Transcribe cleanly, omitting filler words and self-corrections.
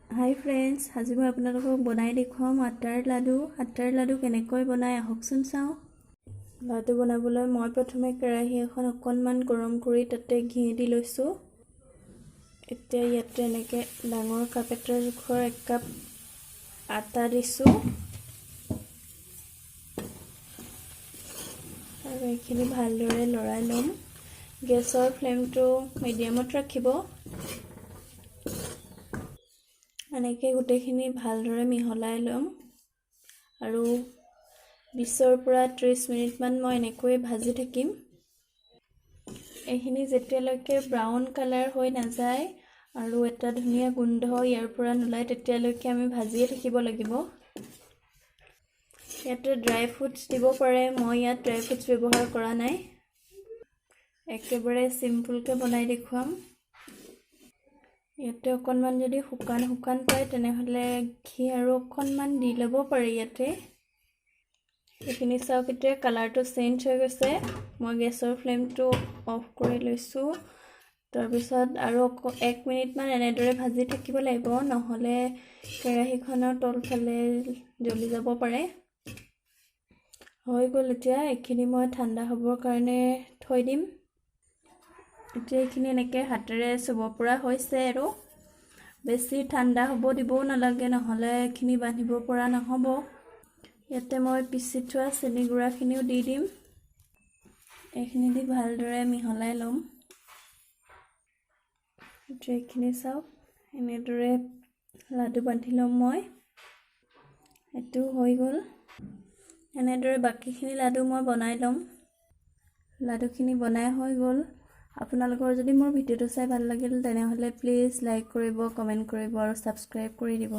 হাই friends, আজি মই আপোনালোকক বনাই দেখুৱাম আটাৰ লাডু কেনেকৈ বনাই আহকচোন চাওঁ। লাডু বনাবলৈ মই প্ৰথমে কেৰাহী এখন অকণমান গৰম কৰি তাতে ঘি দি লৈছোঁ। এতিয়া ইয়াতে এনেকৈ ডাঙৰ কাপ এটাৰ জোখৰ 1 কাপ আটা দিছোঁ আৰু এইখিনি ভালদৰে লৰাই ল'ম। গেছৰ ফ্লেমটো মিডিয়ামত ৰাখিব। এনেকৈ গোটেইখিনি ভালদৰে মিহলাই ল'ম আৰু 20 পৰা 30 মিনিটমান মই এনেকৈ ভাজি থাকিম। এইখিনি যেতিয়ালৈকে ব্ৰাউন কালাৰ হৈ নাযায় আৰু এটা ধুনীয়া গোন্ধ ইয়াৰ পৰা নোলায় তেতিয়ালৈকে আমি ভাজিয়ে থাকিব লাগিব। ইয়াতে ড্ৰাই ফ্ৰুটছ দিব পাৰে, মই ইয়াত ড্ৰাই ফ্ৰুটছ ব্যৱহাৰ কৰা নাই। একেবাৰে চিম্পুলকৈ বনাই দেখুৱাম। ইয়াতে অকণমান যদি শুকান পায় তেনেহ'লে ঘি আৰু অকণমান দি ল'ব পাৰে ইয়াতে। এইখিনি চাওক, এতিয়া কালাৰটো চেঞ্জ হৈ গৈছে। মই গেছৰ ফ্লেমটো অফ কৰি লৈছোঁ। তাৰপিছত আৰু 1 মিনিটমান এনেদৰে ভাজি থাকিব লাগিব, নহ'লে কেৰাহীখনৰ তলফালে জ্বলি যাব পাৰে। হৈ গ'ল। এতিয়া এইখিনি মই ঠাণ্ডা হ'বৰ কাৰণে থৈ দিম। এতিয়া এইখিনি এনেকৈ হাতেৰে চুব পৰা হৈছে আৰু বেছি ঠাণ্ডা হ'ব দিবও নালাগে, নহ'লে এইখিনি বান্ধিব পৰা নহ'ব। ইয়াতে মই পিচি থোৱা চেনি গুড়াখিনিও দি দিম। এইখিনি দি ভালদৰে মিহলাই ল'ম। এতিয়া এইখিনি চাওক, এনেদৰে লাডু বান্ধি ল'ম মই। এইটো হৈ গ'ল। এনেদৰে বাকীখিনি লাডু মই বনাই ল'ম। লাডুখিনি বনাই হৈ গ'ল। আপোনালোকৰ যদি মোৰ ভিডিঅ'টো চাই ভাল লাগিল তেনেহ'লে প্লিজ লাইক কৰিব, কমেণ্ট কৰিব আৰু ছাবস্ক্ৰাইব কৰি দিব।